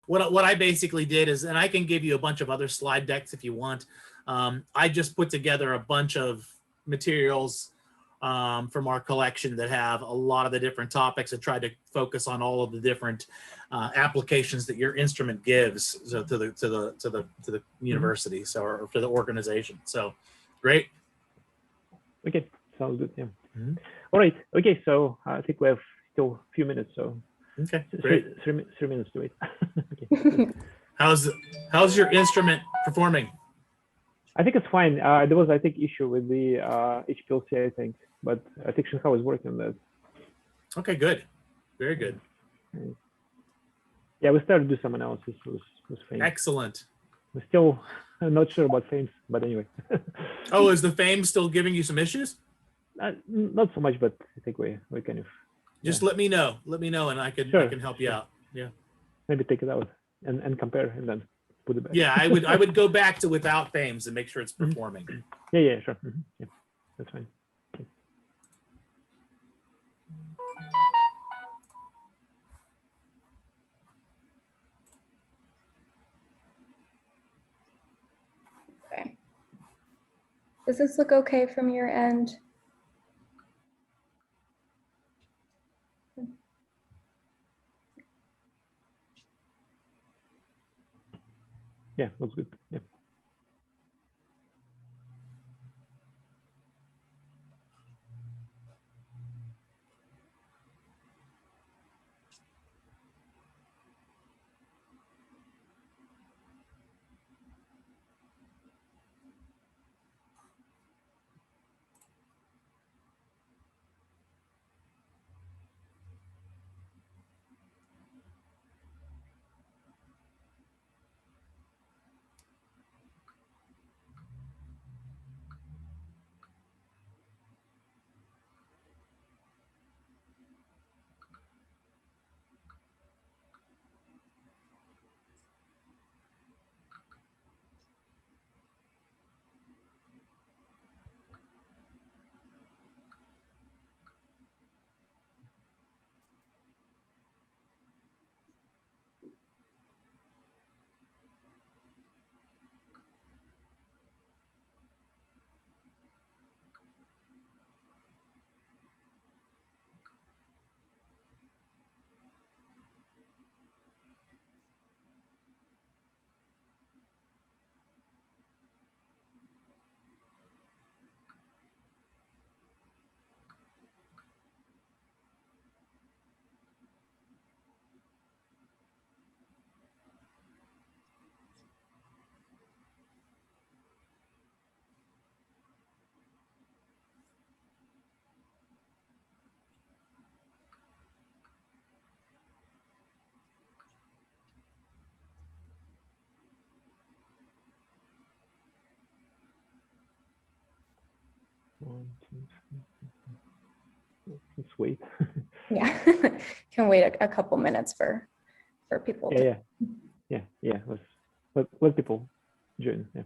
what I basically did is, and I can give you a bunch of other slide decks if you want. I just put together a bunch of materials from our collection that have a lot of the different topics and tried to focus on all of the different applications that your instrument gives to the university, so, or to the organization. So great. Okay, sounds good. Yeah. All right. Okay, so I think we have still a few minutes. So okay, great. Three minutes to wait. Okay. How's your instrument performing? I think it's fine. There was, I think, issue with the HPLC, I think, but I think Shanghai was working on that. Okay, good. Very good. Yeah, we started to do some analysis with FAME. Excellent. We're still not sure about FAME, but anyway. Oh, is the FAME still giving you some issues? Not so much, but I think we kind of. Just let me know. Let me know, and I can help you out. Yeah. Maybe take it out and compare, and then put it back. Yeah, I would go back to without FAMEs and make sure it's performing. Yeah, sure. Yeah, that's fine. Okay. Does this look okay from your end? Yeah, looks good. Yeah. Let's wait. Yeah, can wait a couple minutes for people. Yeah. Let people join. Yeah.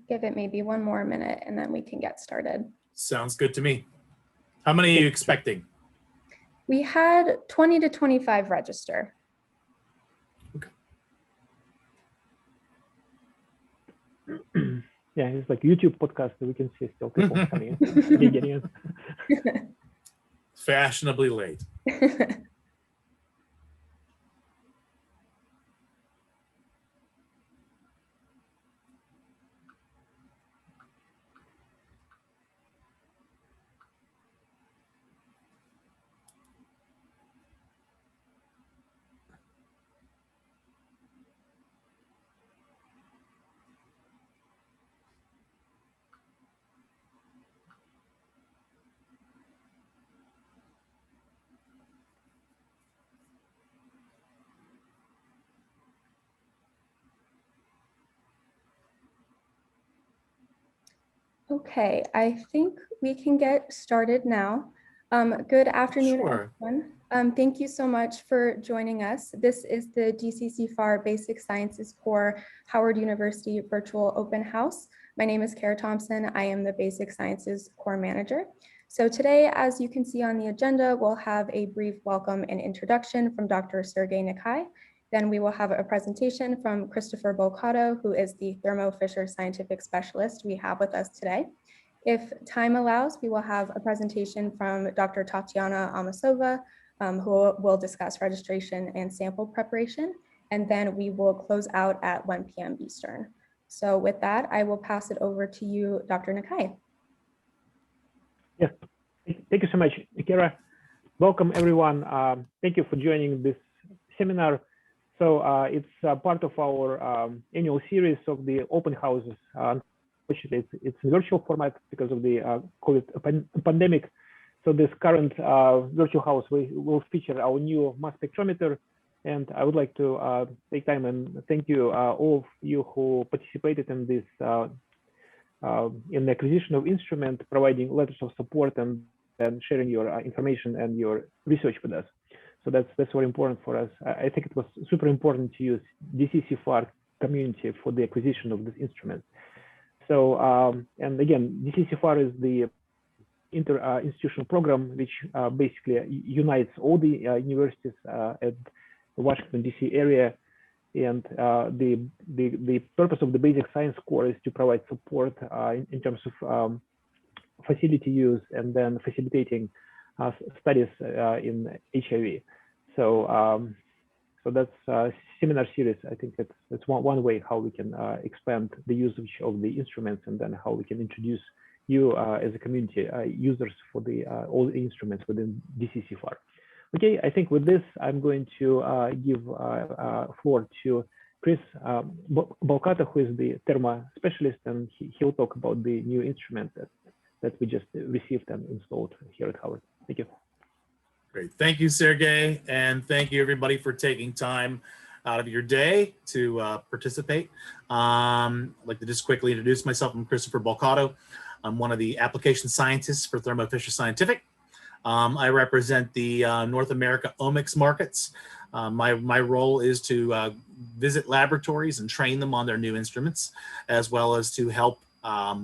give it maybe one more minute and then we can get started. Sounds good to me. How many are you expecting? We had 20 to 25 register. Yeah, it's like YouTube podcast. We can see still people coming in, getting in. Fashionably late. Okay, I think we can get started now. Good afternoon, Sure. everyone. Thank you so much for joining us. This is the DCC-FAR Basic Sciences Core Howard University Virtual Open House. My name is Kara Thompson. I am the Basic Sciences Core Manager. So today, as you can see on the agenda, we'll have a brief welcome and introduction from Dr. Sergey Nikai. Then we will have a presentation from Christopher Bolcato, who is the Thermo Fisher Scientific Specialist we have with us today. If time allows, we will have a presentation from Dr. Tatiana Amasova, who will discuss registration and sample preparation. And then we will close out at 1 p.m. Eastern. So with that, I will pass it over to you, Dr. Nikai. Yes, thank you so much, Kara. Welcome, everyone. Thank you for joining this seminar. So it's part of our annual series of the open houses. Unfortunately, it's in virtual format because of the COVID pandemic. So this current virtual house will feature our new mass spectrometer. And I would like to take time and thank you, all of you who participated in this, in the acquisition of instrument, providing letters of support and sharing your information and your research with us. So that's very important for us. I think it was super important to use DCC-FAR community for the acquisition of this instrument. So, and again, DCC-FAR is the inter-institutional program, which basically unites all the universities at the Washington, D.C. area. And the purpose of the basic science core is to provide support in terms of facility use and then facilitating studies in HIV. So, so that's a seminar series. I think that's one way how we can expand the usage of the instruments, and then how we can introduce you as a community users for the all the instruments within DCC-FAR. Okay, I think with this, I'm going to give floor to Chris Bolcato, who is the thermo specialist, and he'll talk about the new instrument that we just received and installed here at Howard. Thank you. Great. Thank you, Sergey. And thank you, everybody, for taking time out of your day to participate. I'd like to just quickly introduce myself. I'm Christopher Bolcato. I'm one of the application scientists for Thermo Fisher Scientific. I represent the North America omics markets. My role is to visit laboratories and train them on their new instruments, as well as to help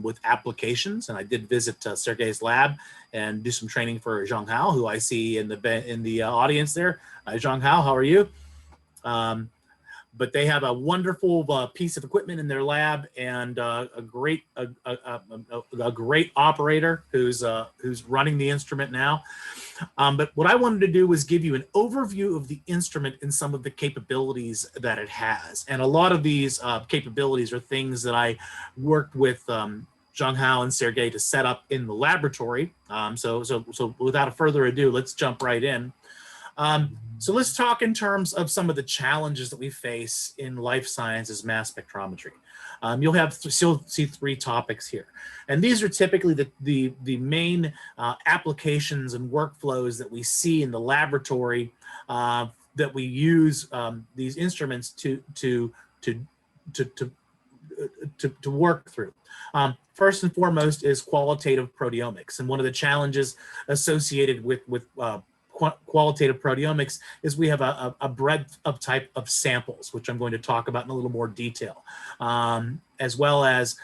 with applications. And I did visit Sergey's lab and do some training for Zhang Hao, who I see in the audience there. Zhang Hao, how are you? But they have a wonderful piece of equipment in their lab, and a great operator who's running the instrument now. But what I wanted to do was give you an overview of the instrument and some of the capabilities that it has. And a lot of these capabilities are things that I worked with Zhang Hao and Sergey to set up in the laboratory. So without further ado, let's jump right in. So let's talk in terms of some of the challenges that we face in life sciences mass spectrometry. You'll see three topics here. And these are typically the main applications and workflows that we see in the laboratory that we use these instruments to work through. First and foremost is qualitative proteomics. And one of the challenges associated with qualitative proteomics is we have a breadth of type of samples, which I'm going to talk about in a little more detail, as well as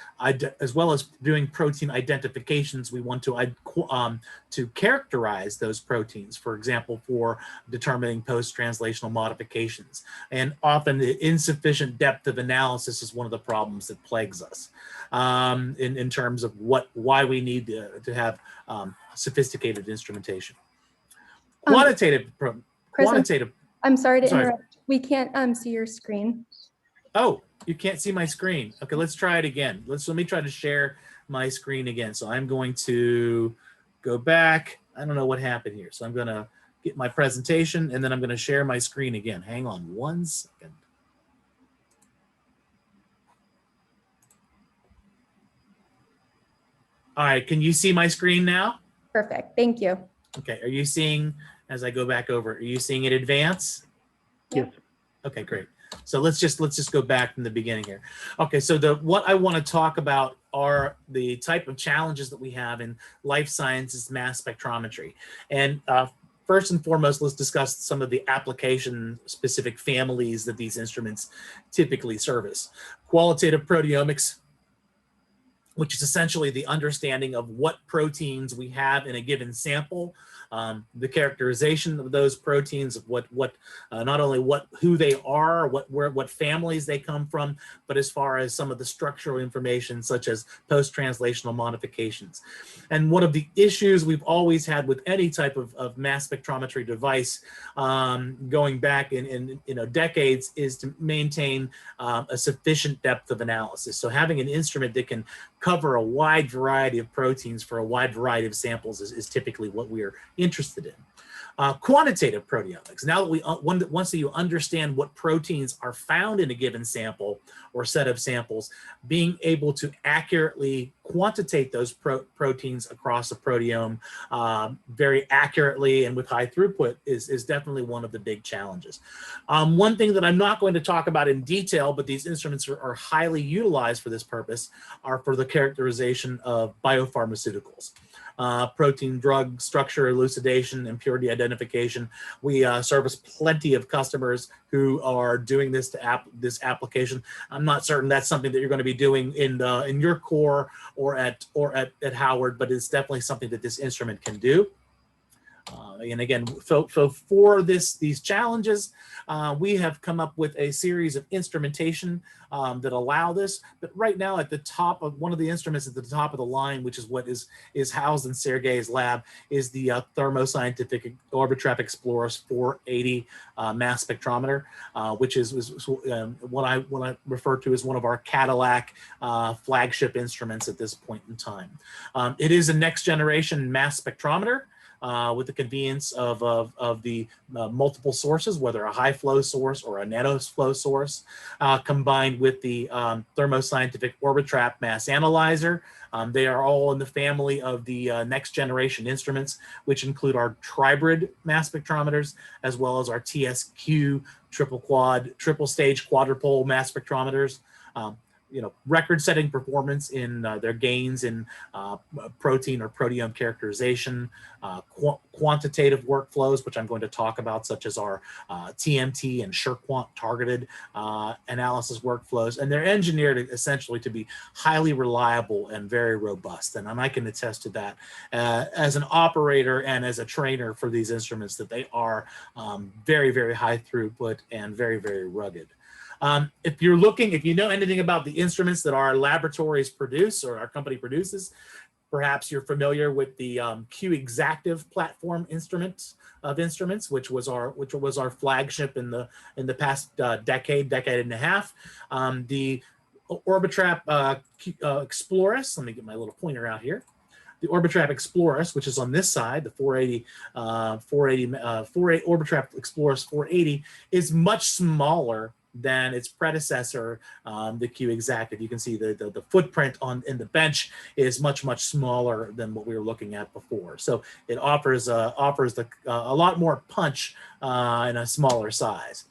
doing protein identifications. We want to characterize those proteins, for example, for determining post-translational modifications. And often the insufficient depth of analysis is one of the problems that plagues us in terms of why we need to have sophisticated instrumentation. Quantitative. I'm sorry to interrupt. We can't see your screen. Oh, you can't see my screen. Okay, let's try it again. Let me try to share my screen again. So I'm going to go back. I don't know what happened here. So I'm going to get my presentation and then I'm going to share my screen again. Hang on 1 second. All right, can you see my screen now? Perfect, thank you. Okay, are you seeing, as I go back over, are you seeing it advance? Yes. Okay, great. So let's just go back from the beginning here. Okay, so what I want to talk about are the type of challenges that we have in life sciences mass spectrometry. And first and foremost, let's discuss some of the application-specific families that these instruments typically service. Qualitative proteomics, which is essentially the understanding of what proteins we have in a given sample, the characterization of those proteins, of not only who they are, what families they come from, but as far as some of the structural information such as post-translational modifications. And one of the issues we've always had with any type of mass spectrometry device, going back in decades, is to maintain a sufficient depth of analysis. So having an instrument that can cover a wide variety of proteins for a wide variety of samples is typically what we are interested in. Quantitative proteomics. Now that once you understand what proteins are found in a given sample or set of samples, being able to accurately quantitate those proteins across a proteome very accurately and with high throughput is definitely one of the big challenges. One thing that I'm not going to talk about in detail, but these instruments are highly utilized for this purpose, are for the characterization of biopharmaceuticals. Protein drug structure elucidation and purity identification. We service plenty of customers who are doing this this application. I'm not certain that's something that you're going to be doing in your core or at Howard, but it's definitely something that this instrument can do. And again, so for these challenges, we have come up with a series of instrumentation that allow this. But right now, at the top of one of the instruments at the top of the line, which is what is housed in Sergey's lab, is the Thermo Scientific Orbitrap Explorers 480 mass spectrometer, which is what I refer to as one of our Cadillac flagship instruments at this point in time. It is a next generation mass spectrometer. With the convenience of the multiple sources, whether a high flow source or a nano flow source, combined with the Thermo Scientific Orbitrap mass analyzer. They are all in the family of the next generation instruments, which include our tribrid mass spectrometers, as well as our TSQ triple stage quadrupole mass spectrometers. Record-setting performance in their gains in protein or proteome characterization, quantitative workflows, which I'm going to talk about, such as our TMT and SureQuant targeted analysis workflows. And they're engineered essentially to be highly reliable and very robust. And I can attest to that as an operator and as a trainer for these instruments, that they are very, very high throughput and very, very rugged. If you know anything about the instruments that our laboratories produce or our company produces, perhaps you're familiar with the Q Exactive platform instruments, which was our flagship in the past decade and a half. The Orbitrap Explorers. Let me get my little pointer out here. The Orbitrap Explorers, which is on this side, the 480 Orbitrap Explorers 480, is much smaller than its predecessor, the Q Exactive. You can see the footprint in the bench is much smaller than what we were looking at before. So it offers a lot more punch in a smaller size.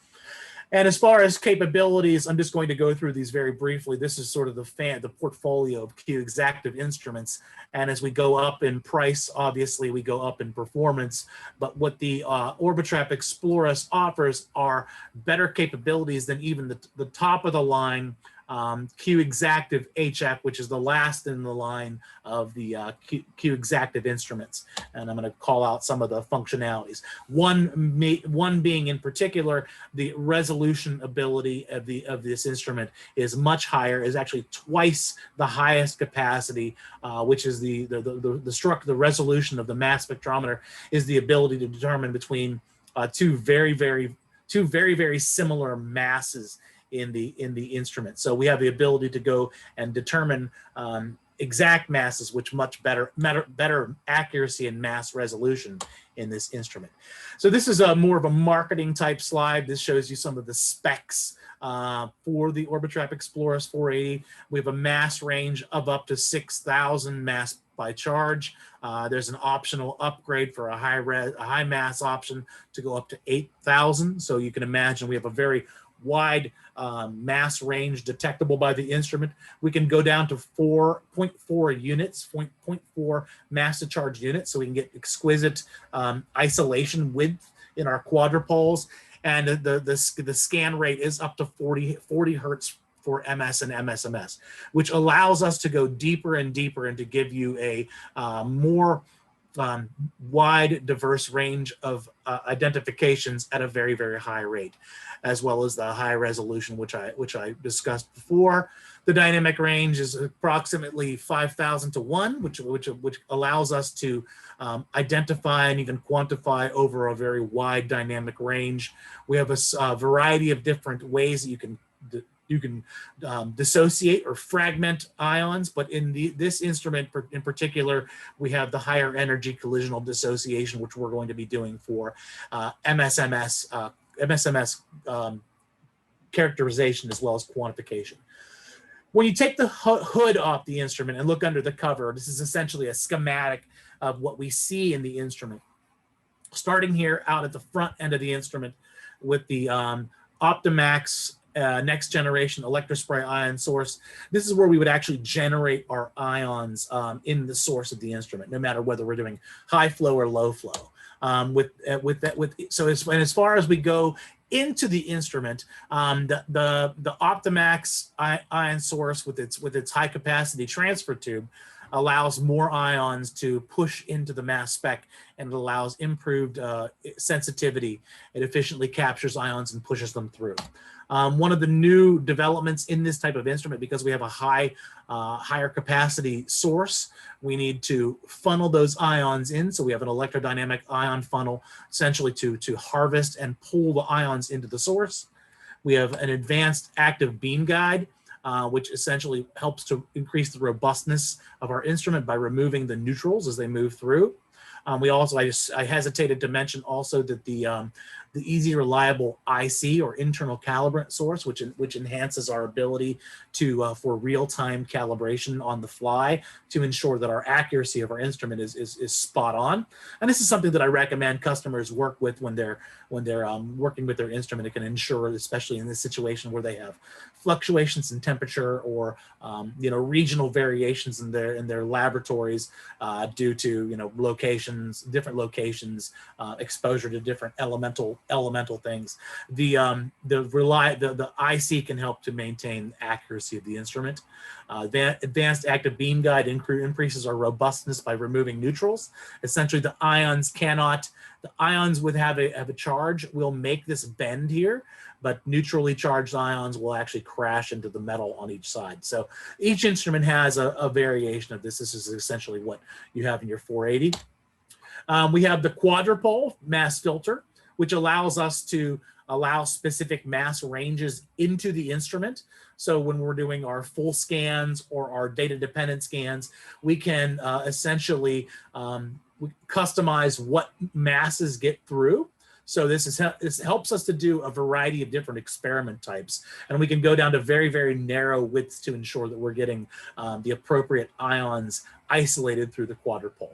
And as far as capabilities, I'm just going to go through these very briefly. This is sort of the portfolio of Q Exactive instruments. And as we go up in price, obviously we go up in performance. But what the Orbitrap Exploris offers are better capabilities than even the top of the line Q Exactive HF, which is the last in the line of the Q Exactive instruments. And I'm going to call out some of the functionalities. One being in particular, the resolution ability of this instrument is much higher, is actually twice the highest capacity, which is the resolution of the mass spectrometer is the ability to determine between two very similar masses in the instrument. So we have the ability to go and determine exact masses, which much better accuracy and mass resolution in this instrument. So this is more of a marketing type slide. This shows you some of the specs for the Orbitrap Exploris 480. We have a mass range of up to 6,000 mass by charge. There's an optional upgrade for a high mass option to go up to 8,000. So you can imagine we have a very wide mass range detectable by the instrument. We can go down to 4.4 units, 0.4 mass to charge units, so we can get exquisite isolation width in our quadrupoles. And the scan rate is up to 40 hertz for MS and MSMS, which allows us to go deeper and deeper and to give you a more wide, diverse range of identifications at a very high rate, as well as the high resolution, which I discussed before. The dynamic range is approximately 5,000 to 1, which allows us to identify and even quantify over a very wide dynamic range. We have a variety of different ways that you can dissociate or fragment ions, but in this instrument in particular, we have the higher energy collisional dissociation, which we're going to be doing for MSMS characterization as well as quantification. When you take the hood off the instrument and look under the cover, this is essentially a schematic of what we see in the instrument. Starting here out at the front end of the instrument with the Optimax next generation electrospray ion source. This is where we would actually generate our ions in the source of the instrument, no matter whether we're doing high flow or low flow. So as far as we go into the instrument, the Optimax ion source with its high capacity transfer tube allows more ions to push into the mass spec, and it allows improved sensitivity. It efficiently captures ions and pushes them through. One of the new developments in this type of instrument, because we have a higher capacity source, we need to funnel those ions in. So we have an electrodynamic ion funnel, essentially to harvest and pull the ions into the source. We have an advanced active beam guide, which essentially helps to increase the robustness of our instrument by removing the neutrals as they move through. We also, I hesitated to mention also that the easy reliable IC or internal calibrant source, which enhances our ability to for real-time calibration on the fly to ensure that our accuracy of our instrument is spot on. And this is something that I recommend customers work with when they're working with their instrument. It can ensure, especially in this situation where they have fluctuations in temperature or regional variations in their laboratories due to different locations, exposure to different elemental things. The IC can help to maintain accuracy of the instrument. The advanced active beam guide increases our robustness by removing neutrals. Essentially, the ions would have a charge will make this bend here, but neutrally charged ions will actually crash into the metal on each side. So each instrument has a variation of this. This is essentially what you have in your 480. We have the quadrupole mass filter, which allows us to allow specific mass ranges into the instrument. So when we're doing our full scans or our data dependent scans, we can essentially customize what masses get through. So this helps us to do a variety of different experiment types, and we can go down to very, very narrow widths to ensure that we're getting the appropriate ions isolated through the quadrupole.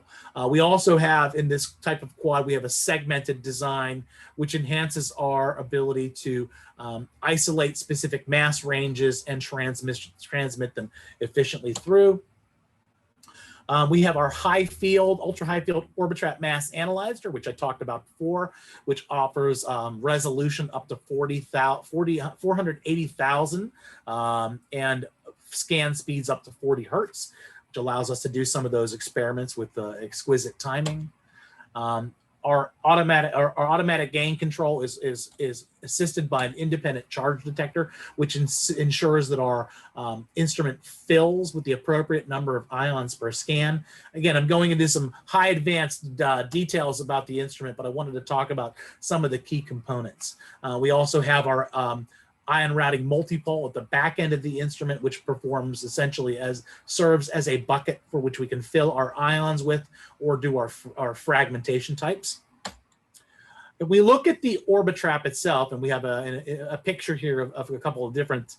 We also have, in this type of quad, we have a segmented design, which enhances our ability to isolate specific mass ranges and transmit them efficiently through. We have our ultra high field Orbitrap mass analyzer, which I talked about before, which offers resolution up to 480,000 and scan speeds up to 40 hertz, which allows us to do some of those experiments with exquisite timing. Our automatic gain control is assisted by an independent charge detector, which ensures that our instrument fills with the appropriate number of ions per scan. Again, I'm going into some high advanced details about the instrument, but I wanted to talk about some of the key components. We also have our ion routing multipole at the back end of the instrument, which serves as a bucket for which we can fill our ions with or do our fragmentation types. If we look at the Orbitrap itself, and we have a picture here of a couple of different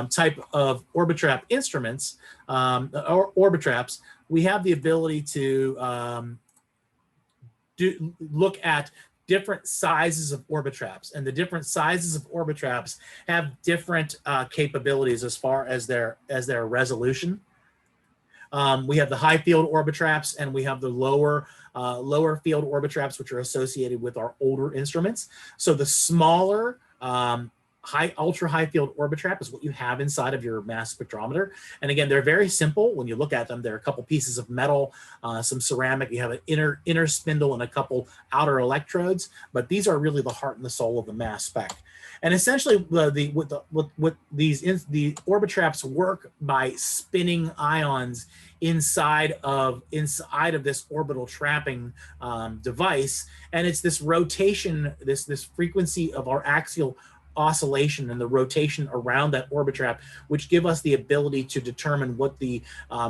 type of Orbitrap instruments, or Orbitraps, we have the ability to look at different sizes of Orbitraps, and the different sizes of Orbitraps have different capabilities as far as their resolution. We have the high field Orbitraps, and we have the lower field Orbitraps, which are associated with our older instruments. So the smaller ultra high field Orbitrap is what you have inside of your mass spectrometer. And again, they're very simple. When you look at them, they're a couple pieces of metal, some ceramic. You have an inner spindle and a couple outer electrodes, but these are really the heart and the soul of the mass spec. And essentially, the Orbitraps work by spinning ions inside of this orbital trapping device, and it's this rotation, this frequency of our axial oscillation and the rotation around that Orbitrap, which give us the ability to determine what the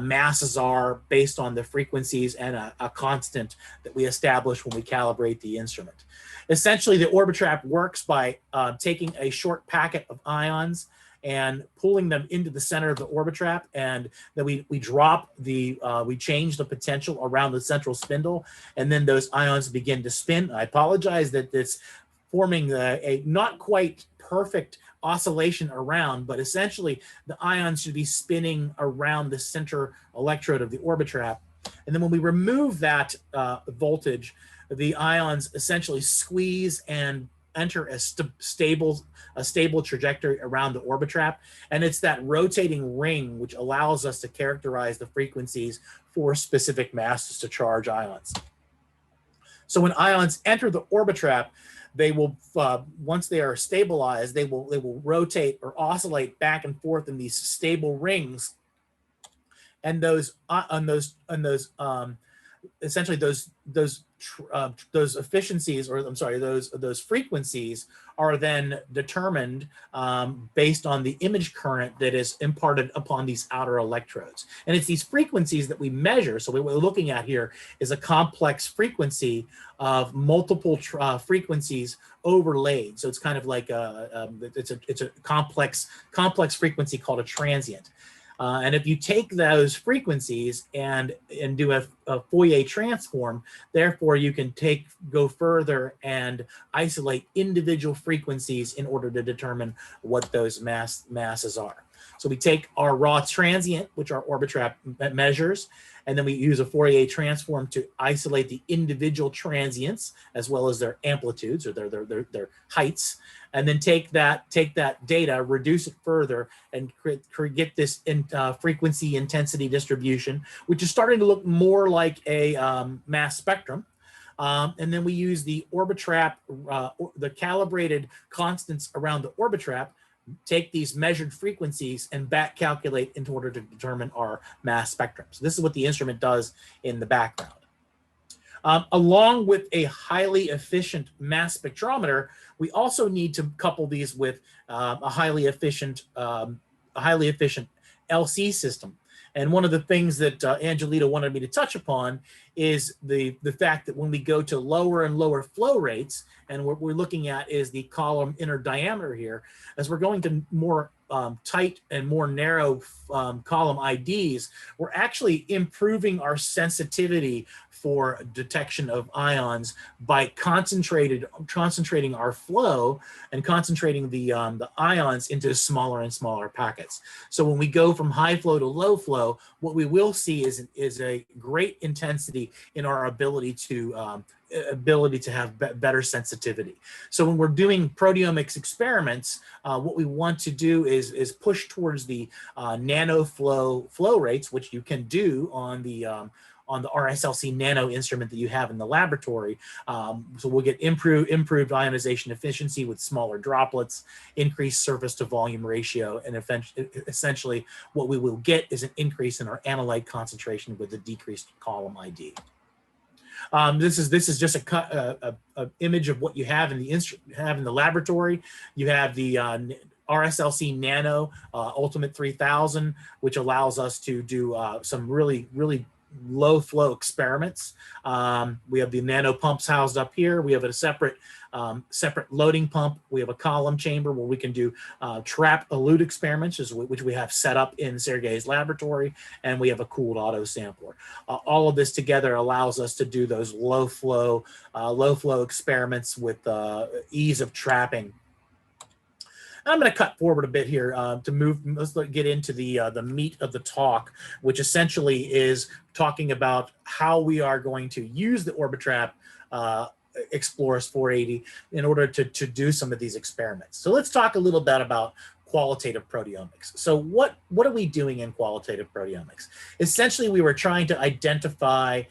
masses are based on the frequencies and a constant that we establish when we calibrate the instrument. Essentially, the Orbitrap works by taking a short packet of ions and pulling them into the center of the Orbitrap, and then we change the potential around the central spindle, and then those ions begin to spin. I apologize that it's forming a not quite perfect oscillation around, but essentially the ions should be spinning around the center electrode of the Orbitrap. And then when we remove that voltage, the ions essentially squeeze and enter a stable trajectory around the Orbitrap. And it's that rotating ring which allows us to characterize the frequencies for specific masses to charge ions. So when ions enter the Orbitrap, they will, once they are stabilized, they will rotate or oscillate back and forth in these stable rings, and essentially those efficiencies, or I'm sorry, those frequencies are then determined based on the image current that is imparted upon these outer electrodes. And it's these frequencies that we measure. So what we're looking at here is a complex frequency of multiple frequencies overlaid. So it's kind of like it's a complex frequency called a transient. And if you take those frequencies and do a Fourier transform, therefore you can go further and isolate individual frequencies in order to determine what those masses are. So we take our raw transient, which our Orbitrap measures, and then we use a Fourier transform to isolate the individual transients as well as their amplitudes or their heights, and then take that data, reduce it further, and get this frequency intensity distribution, which is starting to look more like a mass spectrum. And then we use the Orbitrap, the calibrated constants around the Orbitrap, take these measured frequencies and back calculate in order to determine our mass spectrum. So this is what the instrument does in the background. Along with a highly efficient mass spectrometer, we also need to couple these with a highly efficient LC system. And one of the things that Angelita wanted me to touch upon is the fact that when we go to lower and lower flow rates, and what we're looking at is the column inner diameter here, as we're going to more tight and more narrow column IDs, we're actually improving our sensitivity for detection of ions by concentrating our flow and concentrating the ions into smaller and smaller packets. So when we go from high flow to low flow, what we will see is a great intensity in our ability to have better sensitivity. So when we're doing proteomics experiments, what we want to do is push towards the nano flow rates, which you can do on the RSLC nano instrument that you have in the laboratory. So we'll get improved ionization efficiency with smaller droplets, increased surface to volume ratio, and essentially what we will get is an increase in our analyte concentration with a decreased column ID. This is just a image of what you have in the laboratory. You have the RSLC Nano Ultimate 3000, which allows us to do some really low flow experiments. We have the nano pumps housed up here. We have a separate loading pump. We have a column chamber where we can do trap elute experiments, which we have set up in Sergey's laboratory, and we have a cooled auto sampler. All of this together allows us to do those low flow experiments with ease of trapping. I'm going to cut forward a bit here to move. Let's get into the meat of the talk, which essentially is talking about how we are going to use the Orbitrap Explorers 480 in order to do some of these experiments. So let's talk a little bit about qualitative proteomics. So what are we doing in qualitative proteomics? Essentially, we were trying to identify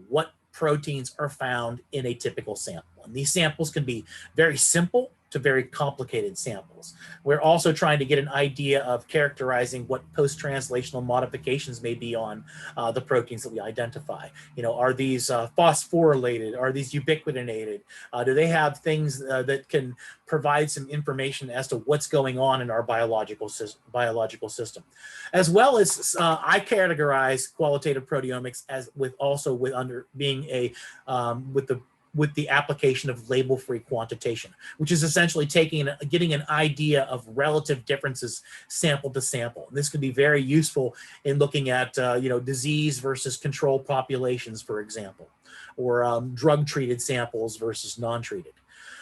what proteins are found in a typical sample. And these samples can be very simple to very complicated samples. We're also trying to get an idea of characterizing what post-translational modifications may be on the proteins that we identify. You know, are these phosphorylated? Are these ubiquitinated? Do they have things that can provide some information as to what's going on in our biological system? As well as I categorize qualitative proteomics as with the application of label-free quantitation, which is essentially getting an idea of relative differences sample to sample. And this can be very useful in looking at disease versus control populations, for example, or drug-treated samples versus non-treated.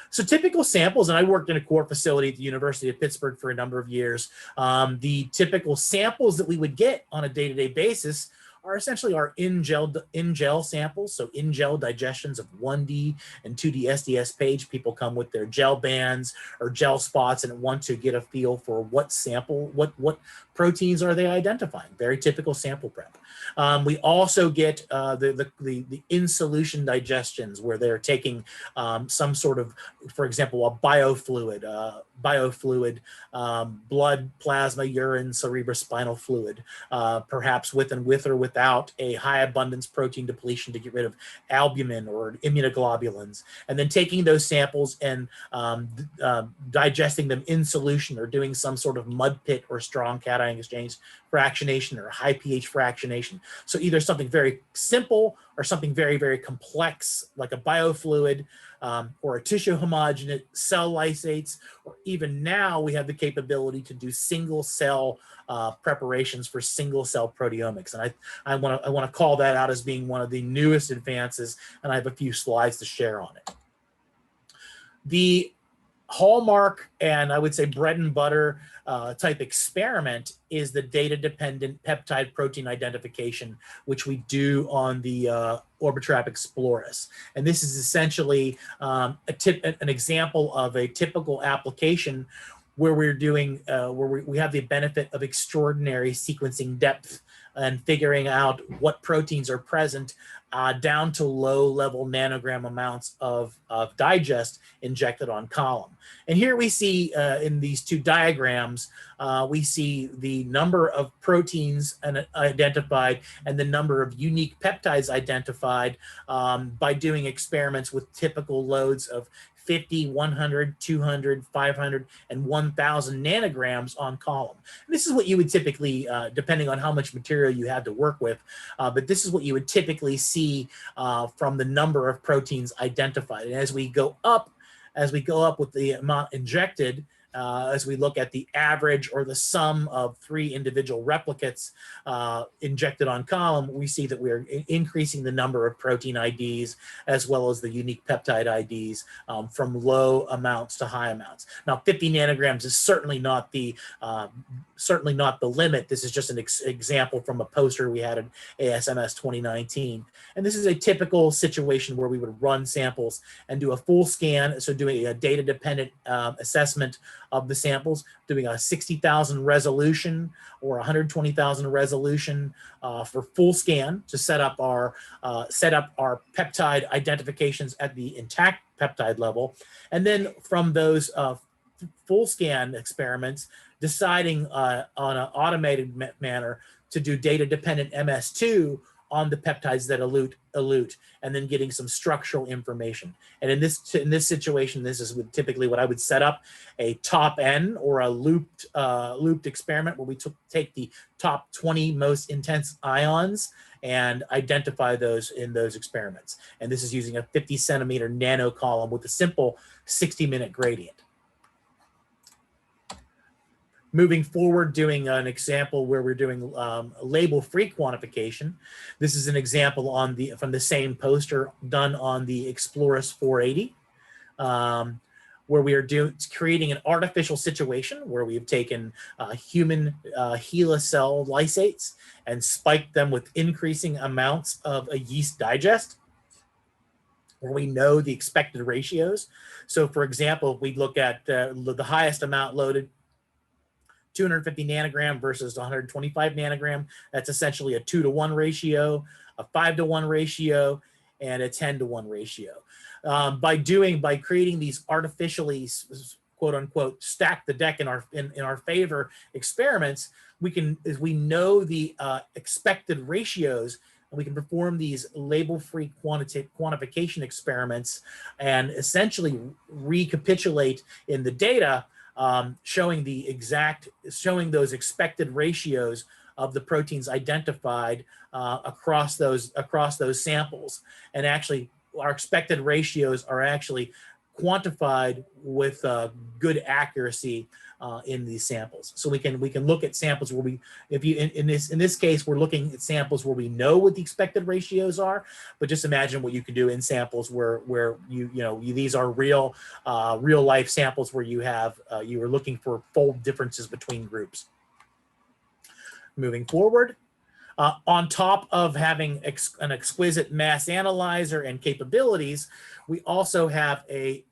So typical samples, and I worked in a core facility at the University of Pittsburgh for a number of years. The typical samples that we would get on a day-to-day basis are essentially our in-gel samples. So in-gel digestions of 1D and 2D SDS page. People come with their gel bands or gel spots and want to get a feel for what proteins are they identifying. Very typical sample prep. We also get the in-solution digestions where they're taking some sort of, for example, a biofluid, blood, plasma, urine, cerebrospinal fluid, perhaps with or without a high abundance protein depletion to get rid of albumin or immunoglobulins, and then taking those samples and digesting them in solution or doing some sort of mud pit or strong cation exchange fractionation or high pH fractionation. So either something very simple or something very, very complex, like a biofluid, or a tissue homogenate, cell lysates, or even now we have the capability to do single cell preparations for single cell proteomics. And I want to call that out as being one of the newest advances, and I have a few slides to share on it. The hallmark, and I would say bread and butter type experiment, is the data-dependent peptide protein identification, which we do on the Orbitrap Explorers. And this is essentially an example of a typical application where we're doing, we have the benefit of extraordinary sequencing depth and figuring out what proteins are present down to low-level nanogram amounts of digest injected on column. And here we see in these two diagrams, we see the number of proteins identified and the number of unique peptides identified by doing experiments with typical loads of 50, 100, 200, 500, and 1,000 nanograms on column. And this is what you would typically, depending on how much material you have to work with, but this is what you would typically see from the number of proteins identified. And as we go up with the amount injected, as we look at the average or the sum of 3 individual replicates injected on column, we see that we're increasing the number of protein IDs as well as the unique peptide IDs from low amounts to high amounts. Now, 50 nanograms is certainly not the limit. This is just an example from a poster we had at ASMS 2019. And this is a typical situation where we would run samples and do a full scan, so doing a data-dependent assessment of the samples, doing a 60,000 resolution or 120,000 resolution for full scan to set up our peptide identifications at the intact peptide level, and then from those full scan experiments, deciding on an automated manner to do data-dependent MS2 on the peptides that elute, and then getting some structural information. And in this situation, this is typically what I would set up: a top N or a looped experiment where we take the top 20 most intense ions and identify those in those experiments. And this is using a 50 centimeter nano column with a simple 60-minute gradient. Moving forward, doing an example where we're doing label-free quantification. This is an example from the same poster done on the Exploris 480, where we are creating an artificial situation where we have taken human HeLa cell lysates and spiked them with increasing amounts of a yeast digest, where we know the expected ratios. So, for example, if we look at the highest amount loaded, 250 nanogram versus 125 nanogram, that's essentially a 2-to-1 ratio, a 5-to-1 ratio, and a 10-to-1 ratio. By creating these artificially, quote unquote, stack the deck in our favor experiments, we know the expected ratios, and we can perform these label-free quantification experiments and essentially recapitulate in the data, showing those expected ratios of the proteins identified across those samples. And actually, our expected ratios are actually quantified with good accuracy in these samples. So we can look at samples where in this case, we're looking at samples where we know what the expected ratios are, but just imagine what you can do in samples where these are real life samples where you are looking for fold differences between groups. Moving forward. On top of having an exquisite mass analyzer and capabilities, we also have a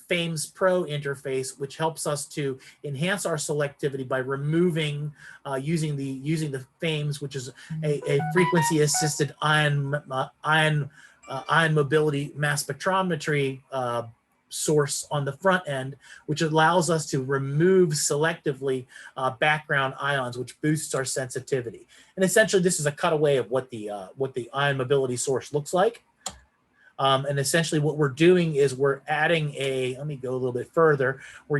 FAMES Pro interface, which helps us to enhance our selectivity by removing, using the FAMES, which is a frequency-assisted ion mobility mass spectrometry source on the front end, which allows us to remove selectively background ions, which boosts our sensitivity. And essentially, this is a cutaway of what the ion mobility source looks like. And essentially, what we're doing is we're adding let me go a little bit further. We're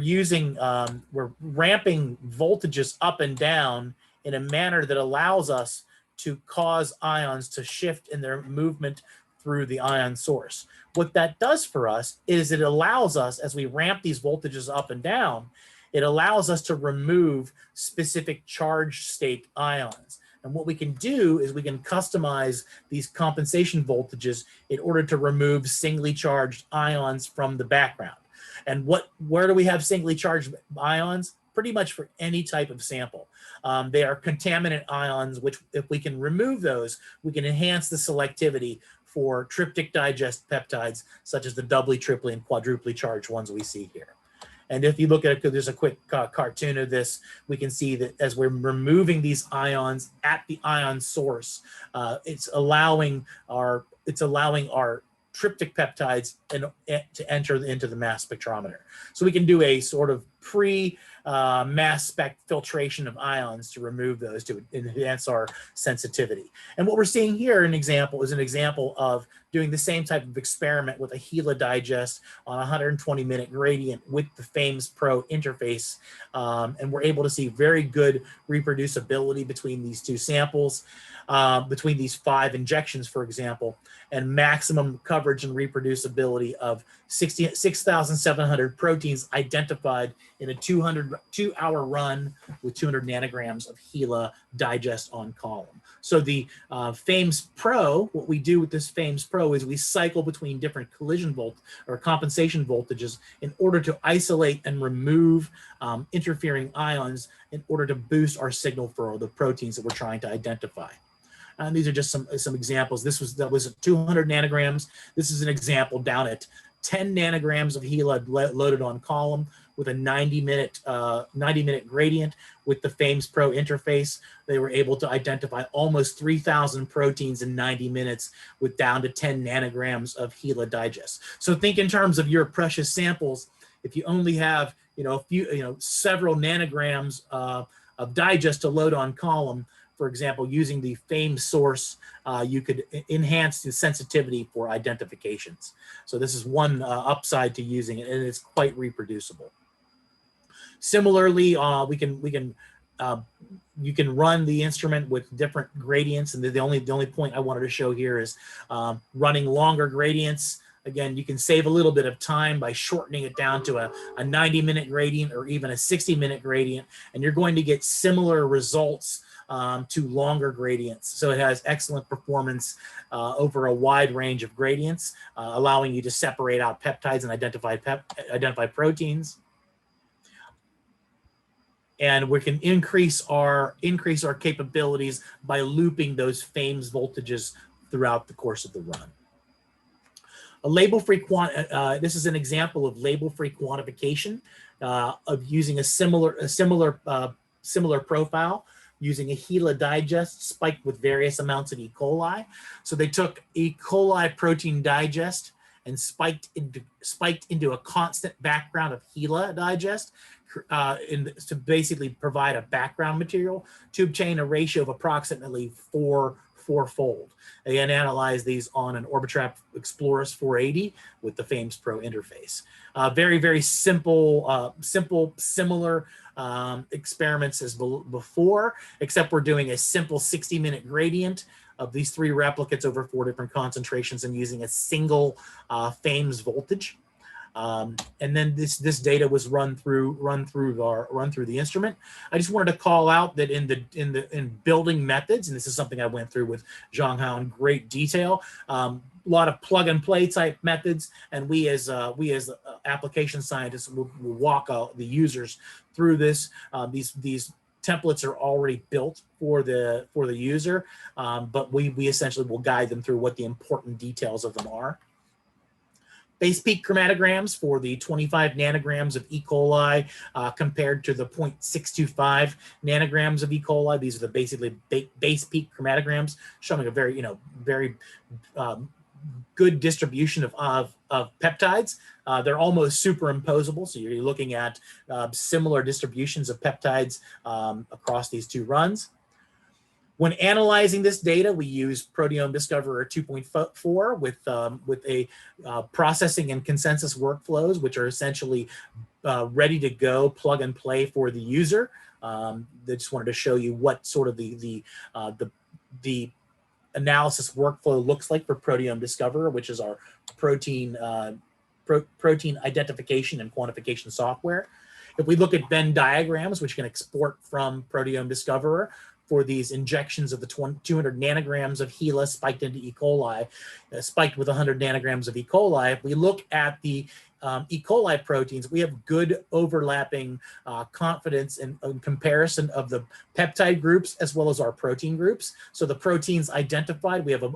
ramping voltages up and down in a manner that allows us to cause ions to shift in their movement through the ion source. What that does for us is it allows us, as we ramp these voltages up and down, it allows us to remove specific charge state ions. And what we can do is we can customize these compensation voltages in order to remove singly charged ions from the background. And where do we have singly charged ions? Pretty much for any type of sample. They are contaminant ions, which if we can remove those, we can enhance the selectivity for triptych digest peptides, such as the doubly, triply, and quadruply charged ones we see here. And if you look at it, there's a quick cartoon of this, we can see that as we're removing these ions at the ion source, it's allowing our triptych peptides to enter into the mass spectrometer. So we can do a sort of mass spec filtration of ions to remove those to enhance our sensitivity. And what we're seeing here, an example, is an example of doing the same type of experiment with a HeLa digest on a 120-minute gradient with the FAMES Pro interface. And we're able to see very good reproducibility between these two samples, between these 5 injections, for example, and maximum coverage and reproducibility of 6,700 proteins identified in a 2-hour run with 200 nanograms of HeLa digest on column. So the FAMES Pro, what we do with this FAMES Pro is we cycle between different collision or compensation voltages in order to isolate and remove interfering ions in order to boost our signal for the proteins that we're trying to identify. And these are just some examples. That was 200 nanograms. This is an example down at 10 nanograms of HeLa loaded on column with a 90-minute gradient with the FAMES Pro interface. They were able to identify almost 3,000 proteins in 90 minutes with down to 10 nanograms of HeLa digest. So think in terms of your precious samples. If you only have several nanograms of digest to load on column, for example, using the FAMES source, you could enhance the sensitivity for identifications. So this is one upside to using it, and it's quite reproducible. Similarly, you can run the instrument with different gradients, and the only point I wanted to show here is running longer gradients. Again, you can save a little bit of time by shortening it down to a 90-minute gradient or even a 60-minute gradient, and you're going to get similar results to longer gradients. So it has excellent performance over a wide range of gradients, allowing you to separate out peptides and identify proteins. And we can increase our capabilities by looping those FAMES voltages throughout the course of the run. This is an example of label-free quantification of using a similar profile, using a HeLa digest spiked with various amounts of E. coli. So they took E. coli protein digest and spiked into a constant background of HeLa digest to basically provide a background material to obtain a ratio of approximately fourfold. They then analyzed these on an Orbitrap Exploris 480 with the FAMES Pro interface. Very, very simple, similar experiments as before, except we're doing a simple 60-minute gradient of these 3 replicates over 4 different concentrations and using a single FAMES voltage. And then this data was run through the instrument. I just wanted to call out that in building methods, and this is something I went through with Zhonghao in great detail, a lot of plug and play type methods, and we as application scientists will walk the users through this. These templates are already built for the user, but we essentially will guide them through what the important details of them are. Base peak chromatograms for the 25 nanograms of E. coli compared to the 0.625 nanograms of E. coli. These are the basically base peak chromatograms, showing a very good distribution of peptides. They're almost superimposable, so you're looking at similar distributions of peptides across these 2 runs. When analyzing this data, we use Proteome Discoverer 2.4 with a processing and consensus workflows, which are essentially ready to go, plug and play for the user. They just wanted to show you what sort of the analysis workflow looks like for Proteome Discoverer, which is our protein identification and quantification software. If we look at Venn diagrams, which can export from Proteome Discoverer, for these injections of the 200 nanograms of HeLa spiked into E. coli, spiked with 100 nanograms of E. coli. If we look at the E. coli proteins, we have good overlapping confidence in comparison of the peptide groups as well as our protein groups. So the proteins identified, we have them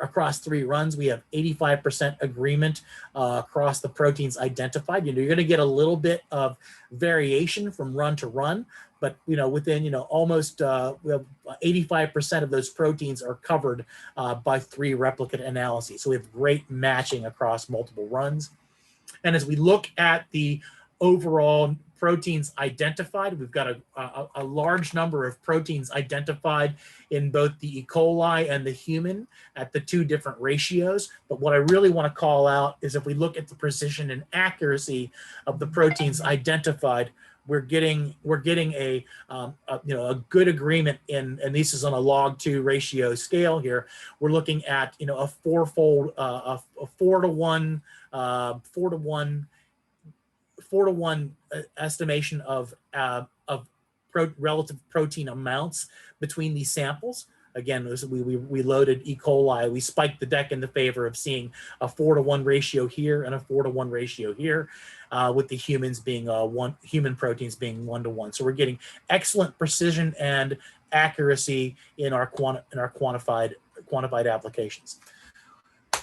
across 3 runs. We have 85% agreement across the proteins identified. You're going to get a little bit of variation from run to run, but within almost 85% of those proteins are covered by 3 replicate analyses. So we have great matching across multiple runs. And as we look at the overall proteins identified. We've got a large number of proteins identified in both the E. coli and the human at the 2 different ratios. But what I really want to call out is if we look at the precision and accuracy of the proteins identified, we're getting a good agreement in, and this is on a log2 ratio scale here. We're looking at a 4-fold, a 4-to-1, 4-to-1 estimation of relative protein amounts between these samples. Again, we loaded E. coli. We spiked the deck in the favor of seeing a 4-to-1 ratio here and a 4-to-1 ratio here, with the humans being human proteins being 1-to-1. So we're getting excellent precision and accuracy in our quantified applications.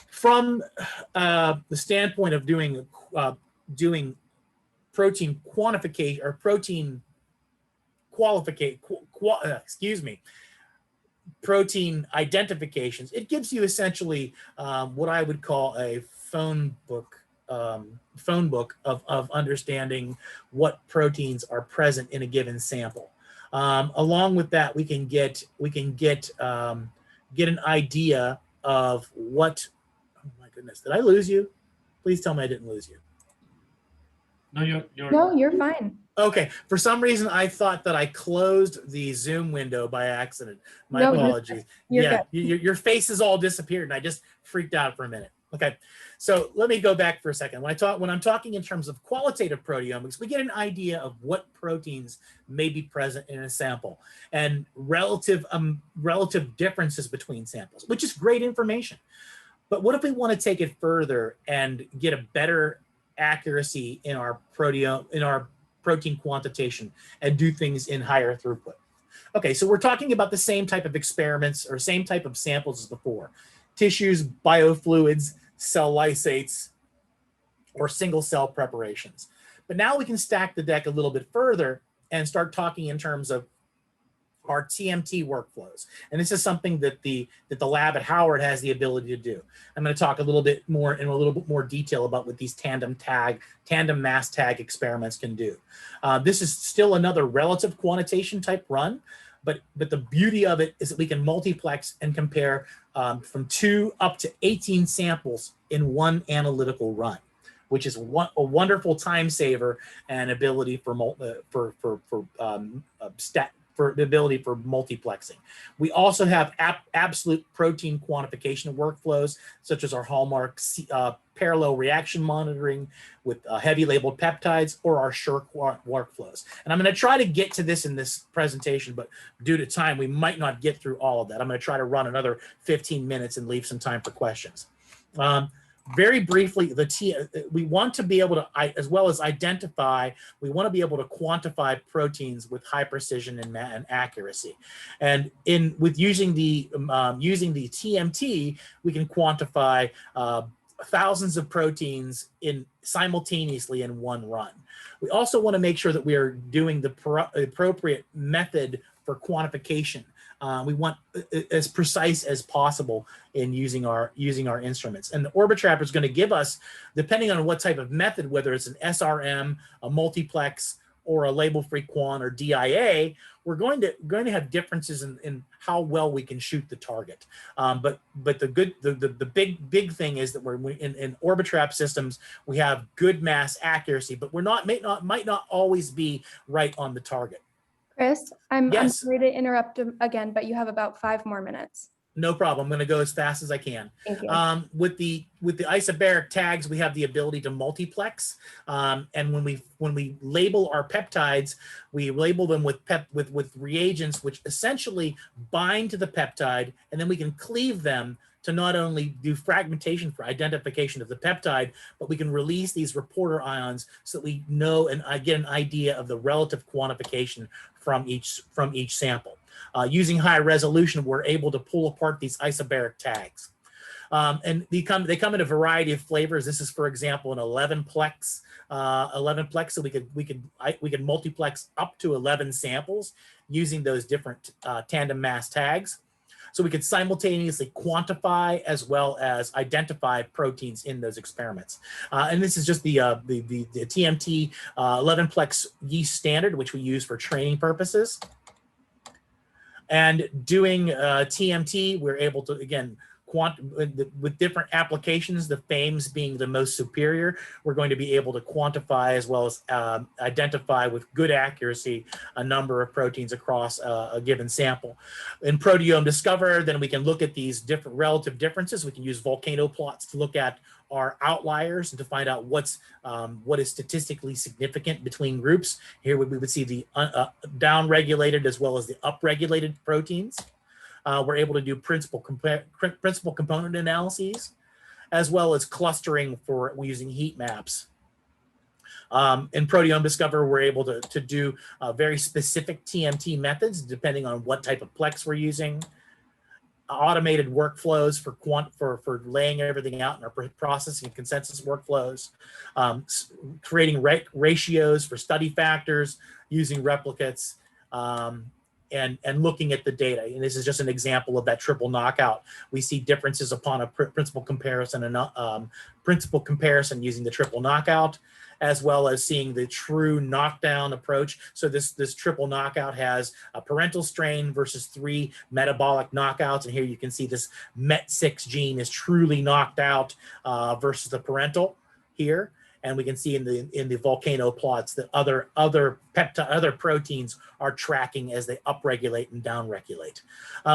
From the standpoint of doing protein quantification or protein qualification, protein identifications, it gives you essentially what I would call a phone book of understanding what proteins are present in a given sample. Along with that, we can get an idea of what. Oh my goodness, did I lose you? Please tell me I didn't lose you. No, you're fine. Okay, for some reason I thought that I closed the Zoom window by accident. My apologies. You're good. Your face has all disappeared and I just freaked out for a minute. Okay, so let me go back for a second. When I'm talking in terms of qualitative proteomics, we get an idea of what proteins may be present in a sample and relative differences between samples, which is great information. But what if we want to take it further and get a better accuracy in our protein quantitation and do things in higher throughput? Okay, so we're talking about the same type of experiments or same type of samples as before: tissues, biofluids, cell lysates, or single cell preparations. But now we can stack the deck a little bit further and start talking in terms of our TMT workflows. And this is something that the lab at Howard has the ability to do. I'm going to talk a little bit more detail about what these tandem mass tag experiments can do. This is still another relative quantitation type run, but the beauty of it is that we can multiplex and compare from 2 up to 18 samples in one analytical run, which is a wonderful time saver and ability for the ability for multiplexing. We also have absolute protein quantification workflows, such as our hallmark parallel reaction monitoring with heavy labeled peptides, or our SURE workflows. And I'm going to try to get to this in this presentation, but due to time, we might not get through all of that. I'm going to try to run another 15 minutes and leave some time for questions. Very briefly, we want to be able to, as well as identify, we want to be able to quantify proteins with high precision and accuracy. And with using the TMT, we can quantify thousands of proteins simultaneously in one run. We also want to make sure that we are doing the appropriate method for quantification. We want as precise as possible in using our instruments. And the Orbitrap is going to give us, depending on what type of method, whether it's an SRM, a multiplex, or a label-free quant or DIA, we're going to have differences in how well we can shoot the target. But the big thing is that in Orbitrap systems, we have good mass accuracy, but might not always be right on the target. Chris, I'm Yes. sorry to interrupt again, but you have about 5 more minutes. No problem. I'm going to go as fast as I can. Thank you. With the isobaric tags, we have the ability to multiplex. And when we label our peptides, we label them with reagents which essentially bind to the peptide, and then we can cleave them to not only do fragmentation for identification of the peptide, but we can release these reporter ions so that we know and get an idea of the relative quantification from each sample. Using high resolution, we're able to pull apart these isobaric tags. And they come in a variety of flavors. This is, for example, an 11-plex. So we could multiplex up to 11 samples using those different tandem mass tags. So we could simultaneously quantify as well as identify proteins in those experiments. And this is just the TMT 11-plex yeast standard, which we use for training purposes. And doing TMT, we're able to, again, with different applications, the FAMES being the most superior, we're going to be able to quantify as well as identify with good accuracy a number of proteins across a given sample. In Proteome Discover, then we can look at these different relative differences. We can use volcano plots to look at our outliers and to find out what is statistically significant between groups. Here we would see the down-regulated as well as the up-regulated proteins. We're able to do principal component analyses, as well as clustering for using heat maps. In Proteome Discover, we're able to do very specific TMT methods, depending on what type of plex we're using. Automated workflows for laying everything out in our processing and consensus workflows, creating ratios for study factors, using replicates, and looking at the data. And this is just an example of that triple knockout. We see differences upon a principal comparison and principal comparison using the triple knockout, as well as seeing the true knockdown approach. So this triple knockout has a parental strain versus 3 metabolic knockouts. And here you can see this MET6 gene is truly knocked out versus the parental here. And we can see in the volcano plots that other proteins are tracking as they upregulate and downregulate.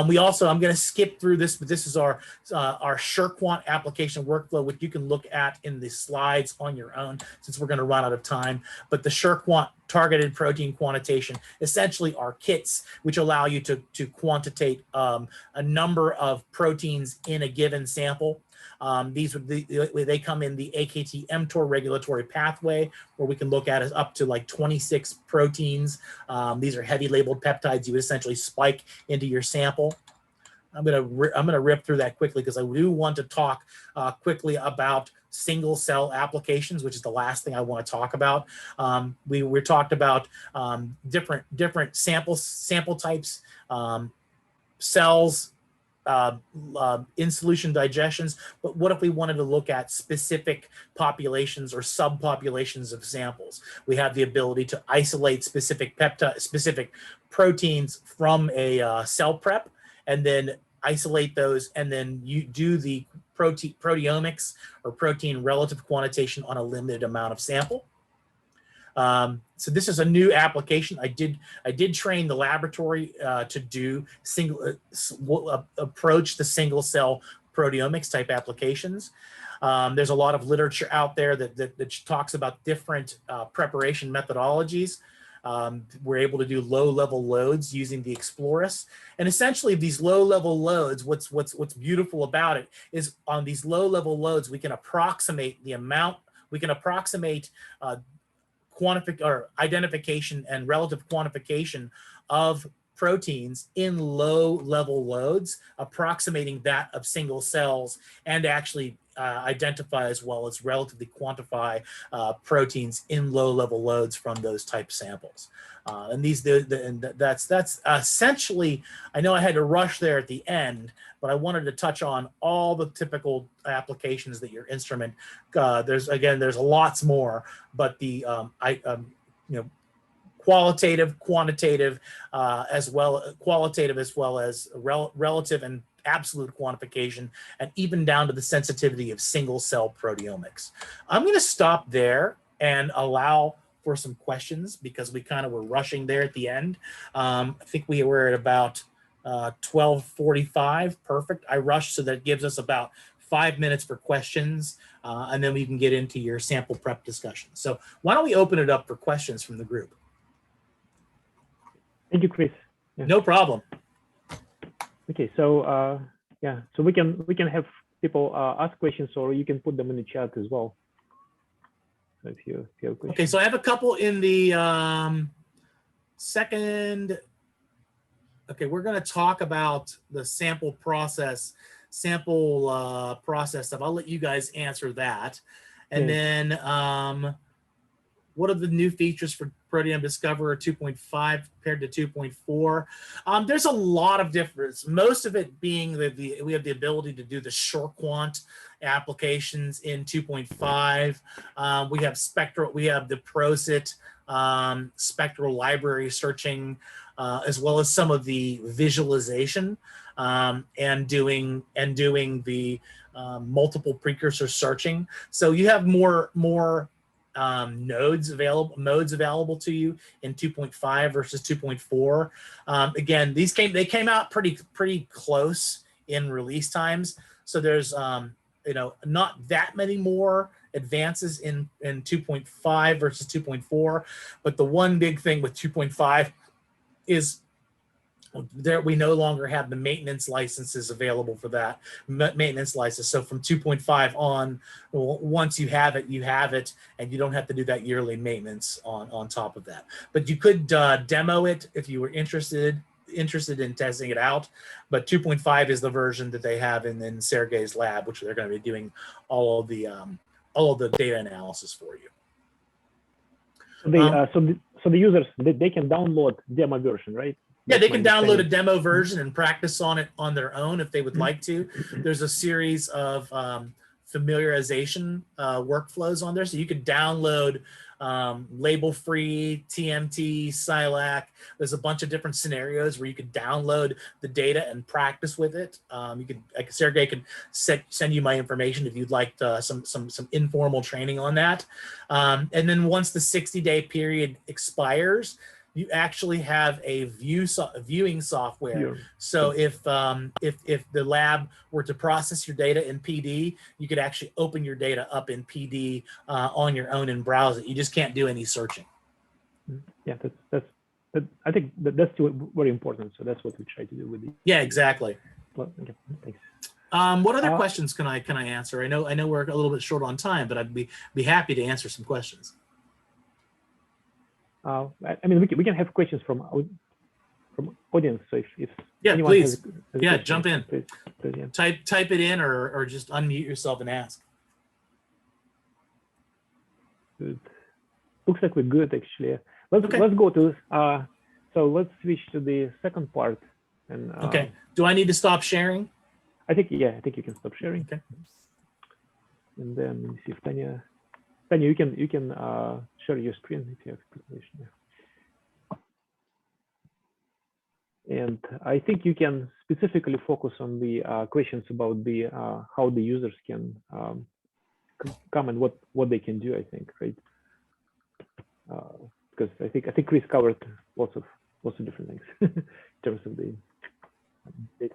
We also, I'm going to skip through this, but this is our SureQuant application workflow, which you can look at in the slides on your own, since we're going to run out of time. But the SureQuant targeted protein quantitation essentially are kits which allow you to quantitate a number of proteins in a given sample. They come in the AKT-mTOR regulatory pathway, where we can look at up to like 26 proteins. These are heavy labeled peptides you would essentially spike into your sample. I'm gonna rip through that quickly because I do want to talk quickly about single cell applications, which is the last thing I want to talk about. We talked about different sample types, cells, in solution digestions, but what if we wanted to look at specific populations or subpopulations of samples? We have the ability to isolate specific proteins from a cell prep, and then isolate those, and then you do the proteomics or protein relative quantitation on a limited amount of sample. So this is a new application. I did train the laboratory to do approach the single cell proteomics type applications. There's a lot of literature out there that talks about different preparation methodologies. We're able to do low-level loads using the Explorus, and essentially these low-level loads, what's beautiful about it is on these low-level loads we can approximate the amount, we can approximate identification and relative quantification of proteins in low-level loads, approximating that of single cells, and actually identify as well as relatively quantify proteins in low-level loads from those type samples. And that's essentially, I know I had to rush there at the end, but I wanted to touch on all the typical applications that your instrument, there's lots more, but the qualitative, quantitative, qualitative as well as relative and absolute quantification, and even down to the sensitivity of single cell proteomics. I'm going to stop there and allow for some questions because we kind of were rushing there at the end. I think we were at about 12:45. Perfect. I rushed so that it gives us about 5 minutes for questions, and then we can get into your sample prep discussion. So why don't we open it up for questions from the group? Thank you, Chris. Yeah. No problem. Okay, so yeah, so we can have people ask questions, or you can put them in the chat as well. So if you have questions. Okay, so I have a couple in the second. Okay, we're going to talk about the sample process stuff. I'll let you guys answer that, and then what are the new features for Proteome Discoverer 2.5 compared to 2.4? There's a lot of difference. Most of it being that we have the ability to do the short quant applications in 2.5. We have the ProSit spectral library searching, as well as some of the visualization and doing the multiple precursor searching. So you have more modes available to you in 2.5 versus 2.4. Again, they came out pretty close in release times. So there's not that many more advances in 2.5 versus 2.4, but the one big thing with 2.5 is there we no longer have the maintenance licenses available for that maintenance license. So from 2.5 on, once you have it, and you don't have to do that yearly maintenance on top of that. But you could demo it if you were interested in testing it out. But 2.5 is the version that they have in Sergey's lab, which they're going to be doing all of the data analysis for you. So the users they can download demo version, right? Yeah, they can download a demo version and practice on it on their own if they would like to. There's a series of familiarization workflows on there. So you could download label-free, TMT, SILAC. There's a bunch of different scenarios where you could download the data and practice with it. Sergey could send you my information if you'd like some informal training on that. And then once the 60-day period expires, you actually have a viewing software. Yeah. So if the lab were to process your data in PD, you could actually open your data up in PD on your own and browse it. You just can't do any searching. Yeah, I think that's very important. So that's what we try to do with it. Yeah, exactly. Well, okay, thanks. What other questions can I answer? I know we're a little bit short on time, but I'd be happy to answer some questions. I mean, we can have questions from audience. So if anyone please, has jump in. Please, yeah. Type it in or just unmute yourself and ask. Good. Looks like we're good actually. Let's go to so let's switch to the second part. And okay. Do I need to stop sharing? I think you can stop sharing. Okay. And then let me see if Tanya, you can share your screen if you have presentation. And I think you can specifically focus on the questions about the how the users can come and what they can do. I think, right? Because I think Chris covered lots of different things in terms of the data.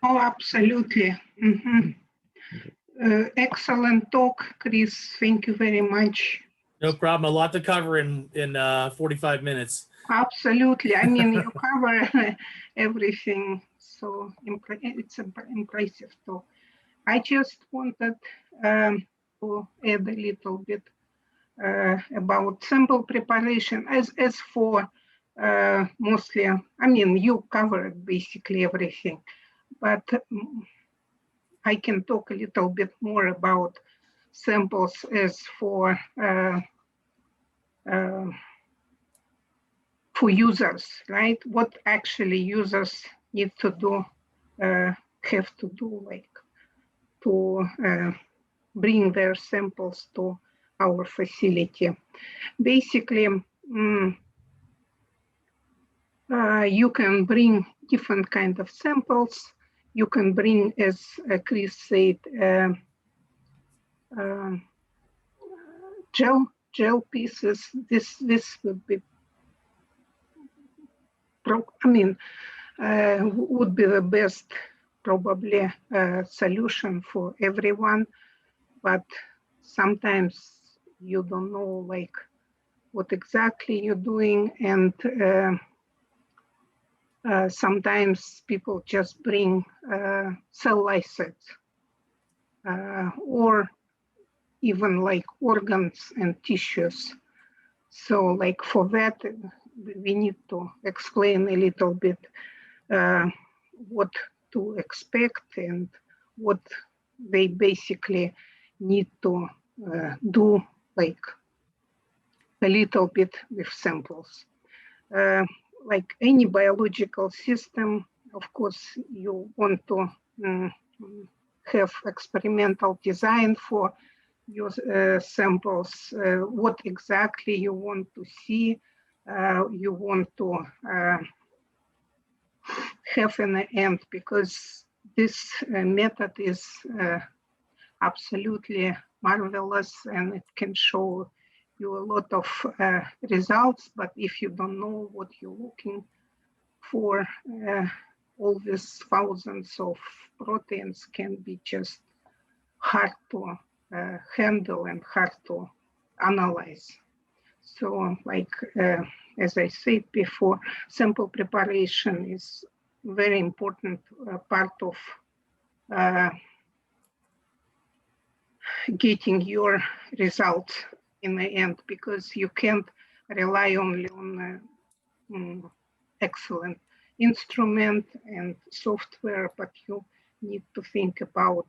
Oh, absolutely. Mm-hmm. Okay. Excellent talk, Chris. Thank you very much. No problem. A lot to cover in 45 minutes. Absolutely. I mean, you cover everything. So it's impressive talk. I just wanted to add a little bit about sample preparation. As for mostly, I mean, you covered basically everything, but I can talk a little bit more about samples as for users, right? What actually users need to do, have to do, like to bring their samples to our facility. Basically, you can bring different kind of samples. You can bring, as Chris said, gel pieces. This would be, would be the best probably solution for everyone. But sometimes you don't know like what exactly you're doing, and sometimes people just bring cell lysates or even like organs and tissues. So like for that, we need to explain a little bit what to expect and what they basically need to do, like a little bit with samples. Like any biological system, of course, you want to have experimental design for your samples, what exactly you want to see, you want to have in the end, because this method is absolutely marvelous and it can show you a lot of results, but if you don't know what you're looking for, all these thousands of proteins can be just hard to handle and hard to analyze. So like, as I said before, sample preparation is very important part of getting your results in the end, because you can't rely only on excellent instrument and software, but you need to think about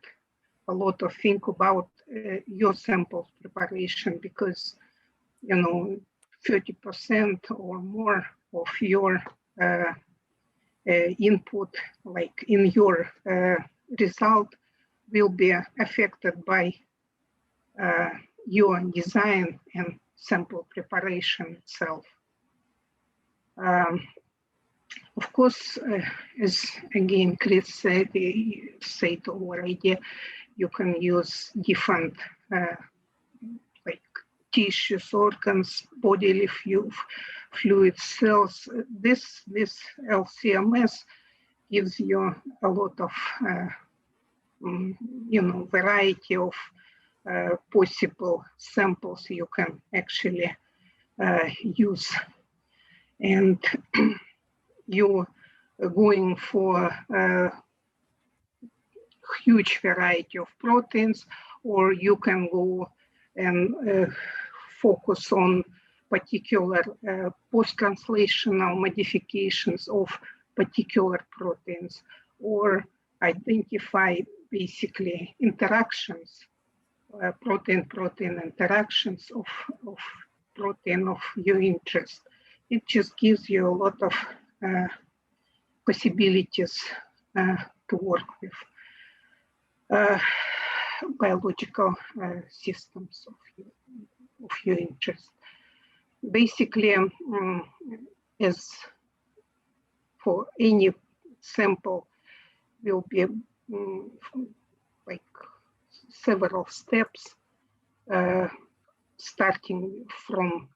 your sample preparation, because 30% or more of your input, like in your result, will be affected by your design and sample preparation itself. Of course, as again Chris said already, you can use different like tissues, organs, bodily fluid cells. This LCMS gives you a lot of variety of possible samples you can actually use, and you're going for a huge variety of proteins, or you can go and focus on particular post-translational modifications of particular proteins, or identify basically interactions, protein-protein interactions of protein of your interest. It just gives you a lot of possibilities to work with biological systems of your interest. Basically, as for any sample, will be like several steps, starting from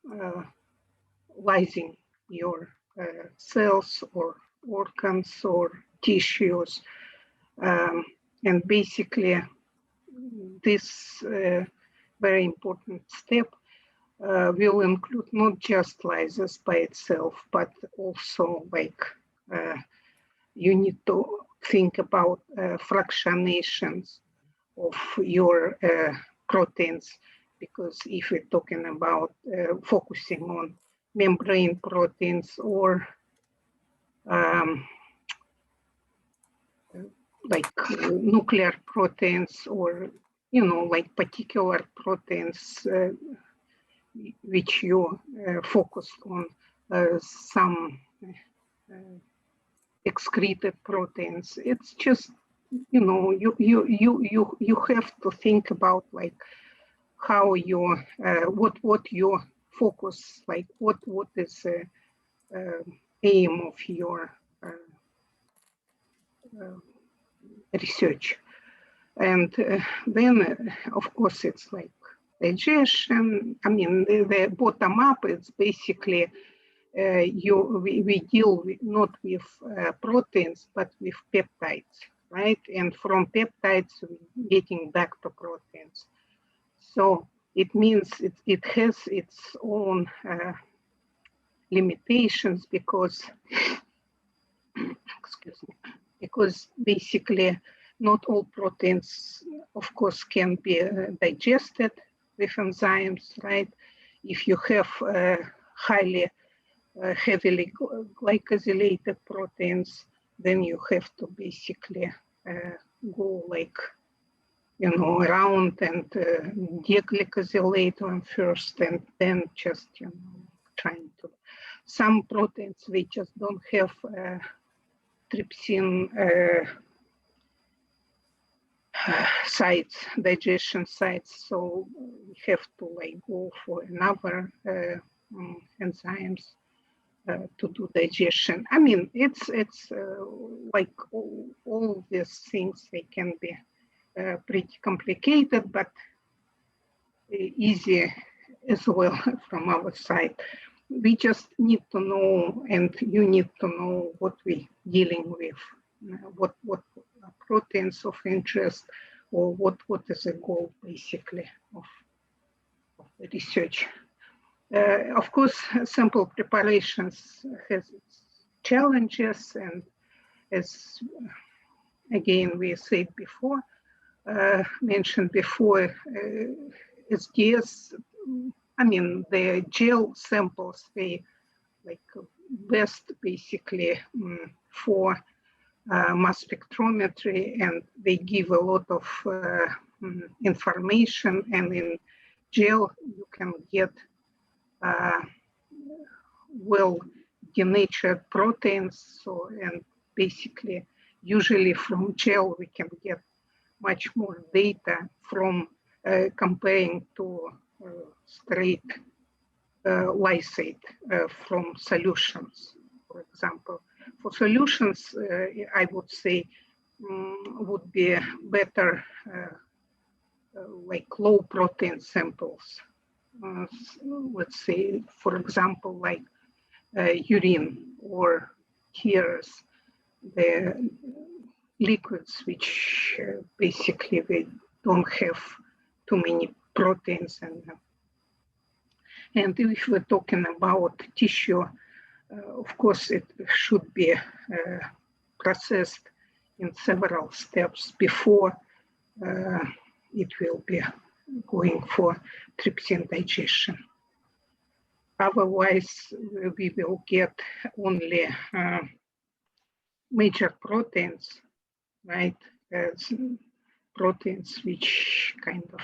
lysing your cells or organs or tissues, and basically this very important step will include not just lysis by itself, but also like you need to think about fractionations of your proteins, because if we're talking about focusing on membrane proteins or like nuclear proteins, or like particular proteins which you focus on some excreted proteins. It's just you have to think about like how you what your focus, like what is aim of your research. And then of course it's like digestion. I mean, the bottom up, it's basically we deal not with proteins, but with peptides, right? And from peptides, we're getting back to proteins. So it means it has its own limitations, because, excuse me, because basically not all proteins, of course, can be digested with enzymes, right? If you have highly heavily glycosylated proteins, then you have to basically go like around and deglycosylate them first, and then just, trying to. Some proteins, they just don't have trypsin sites, digestion sites, so we have to go for another enzymes to do digestion. I mean, it's like all these things, they can be pretty complicated, but easy as well from our side. We just need to know, and you need to know what we're dealing with, what proteins of interest, or what is the goal basically of the research. Of course, sample preparations has its challenges, and as again we said before, mentioned before, SDS, I mean, the gel samples, they like best basically for mass spectrometry, and they give a lot of information, and in gel you can get well denatured proteins. So, and basically usually from gel we can get much more data from comparing to straight lysate from solutions, for example. For solutions, I would say would be better like low protein samples. Let's say, for example, like urine or tears, the liquids which basically they don't have too many proteins. And if we're talking about tissue, of course, it should be processed in several steps before it will be going for trypsin digestion. Otherwise, we will get only major proteins, right? As proteins which kind of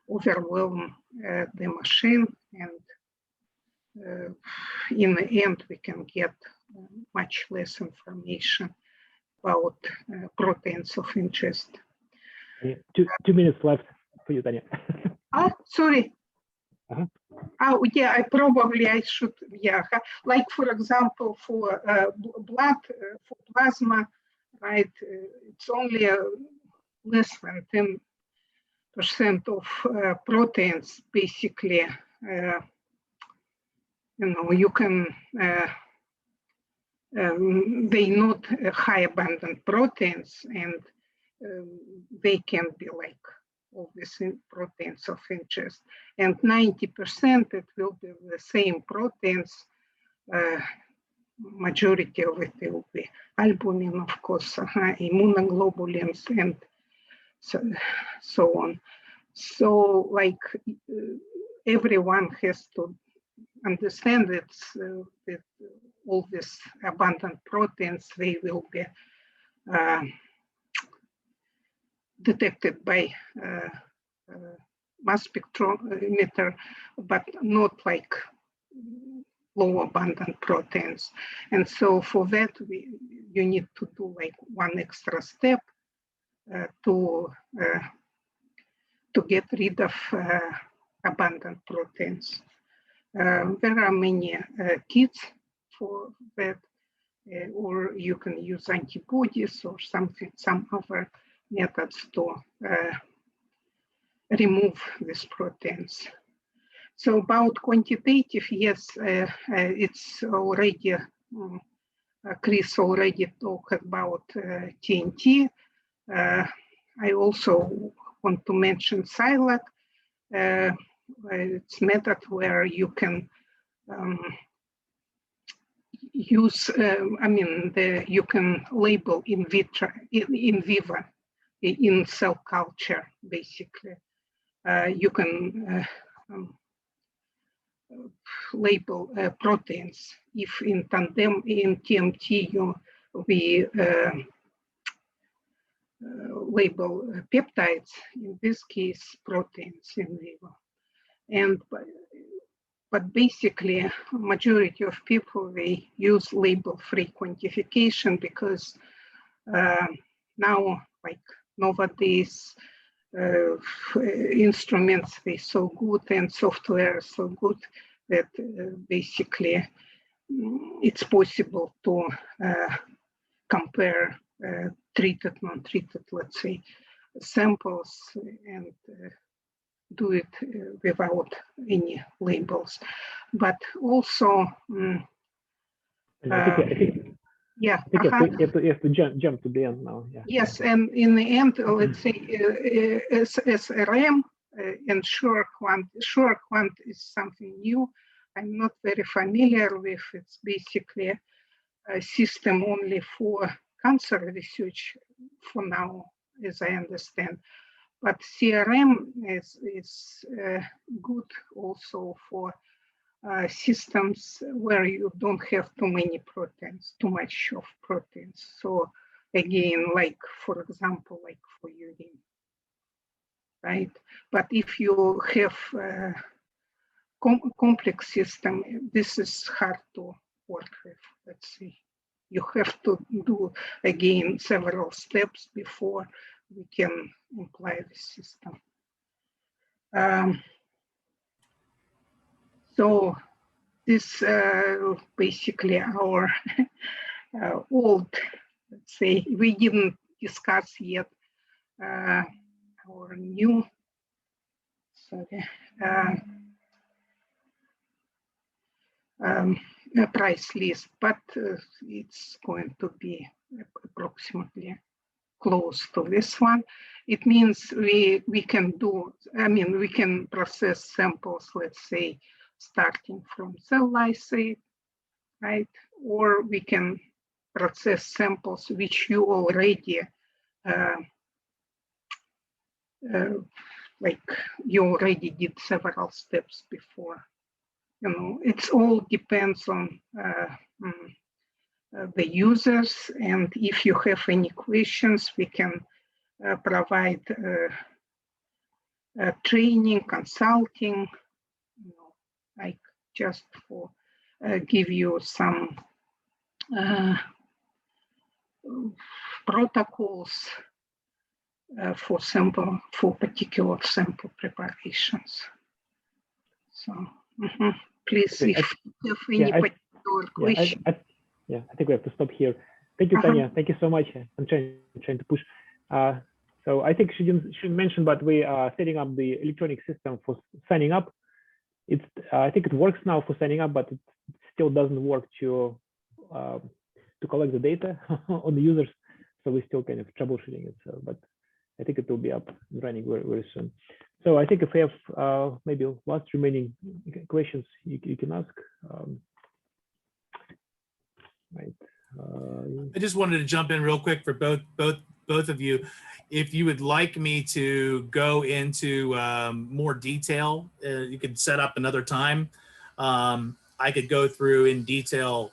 overwhelm the machine, and in the end we can get much less information about proteins of interest. Yeah, 2 minutes left for you, Tanya. Sorry. Uh-huh. Oh yeah, I should, yeah, like for example for blood, for plasma, right, it's only less than 10% of proteins basically. You can, they not high abundant proteins, and they can be like all these proteins of interest. And 90% it will be the same proteins. Majority of it will be albumin, of course, immunoglobulins, and so on. So like everyone has to understand that all these abundant proteins, they will be detected by mass spectrometer, but not like low abundant proteins. And so for that, you need to do like one extra step to get rid of abundant proteins. There are many kits for that, or you can use antibodies or some other methods to remove these proteins. So about quantitative, yes, it's already, Chris already talked about TNT. I also want to mention SILAC. It's a method where you can use, you can label in vitro, in vivo, in cell culture, basically. You can label proteins. If in tandem, in TMT, we label peptides, in this case, proteins in vivo. And but basically, majority of people, they use label-free quantification because now, like nowadays, instruments, they so good and software so good that basically it's possible to compare treated, non-treated, let's say, samples and do it without any labels. But also, yeah, I think you have to jump to the end now. Yeah. Yes, and in the end, let's say SRM and sure quant is something new. I'm not very familiar with. It's basically a system only for cancer research for now, as I understand. But CRM is good also for systems where you don't have too many proteins, too much of proteins. So again, like for example, like for urine, right? But if you have a complex system, this is hard to work with, let's say. You have to do, again, several steps before we can imply the system. So this basically our old, let's say, we didn't discuss yet our new, price list, but it's going to be approximately close to this one. It means we can do, I mean, we can process samples, let's say, starting from cell lysate, right? Or we can process samples which you already, like you already did several steps before. You know, it's all depends on the users, and if you have any questions, we can provide training, consulting, you know, like just for give you some protocols for particular sample preparations. So please, if you have any particular question. I think we have to stop here. Thank you, Tanya. Thank you so much. I'm trying to push. So I think she didn't mention, but we are setting up the electronic system for signing up. It's I think it works now for signing up, but it still doesn't work to collect the data on the users. So we're still kind of troubleshooting it. So, but I think it will be up and running very, very soon. So I think if we have maybe last remaining questions, you can ask. Right. I just wanted to jump in real quick for both of you. If you would like me to go into more detail, you could set up another time. I could go through in detail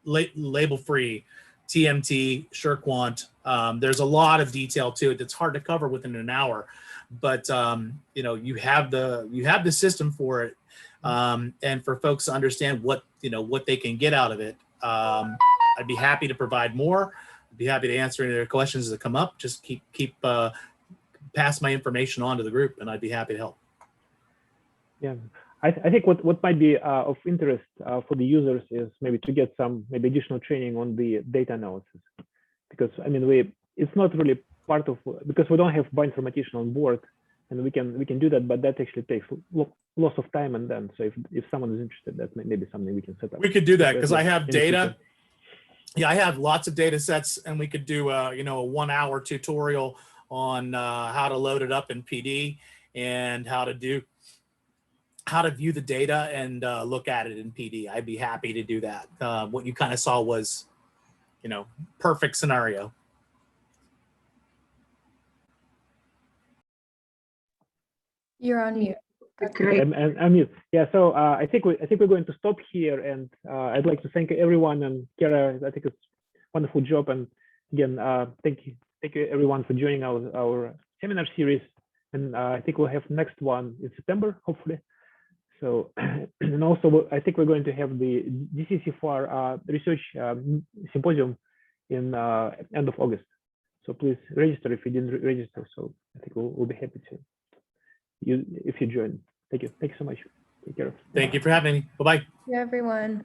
label-free, TMT, SureQuant. There's a lot of detail to it that's hard to cover within an hour, but you know, you have the system for it, and for folks to understand what they can get out of it. I'd be happy to provide more. I'd be happy to answer any of their questions that come up. Just keep pass my information on to the group, and I'd be happy to help. Yeah, I think what might be of interest for the users is maybe to get some additional training on the data analysis, because I mean it's not really part of, because we don't have bioinformatician on board, and we can do that, but that actually takes lots of time. And then so if someone is interested, that may be something we can set up. We could do that because I have data. Yeah, I have lots of data sets, and we could do a 1-hour tutorial on how to load it up in PD and how to view the data and look at it in PD. I'd be happy to do that. What you kind of saw was, perfect scenario. You're on mute. Great. I'm mute. Yeah, so I think we're going to stop here, and I'd like to thank everyone, and Kara, I think it's a wonderful job, and again, thank you everyone for joining our seminar series, and I think we'll have next one in September, hopefully. So, and also I think we're going to have the DCC4 research symposium in end of August. So please register if you didn't register. So I think we'll be happy to if you join. Thank you so much. Take care. Thank you for having me. Bye-bye. Yeah, everyone.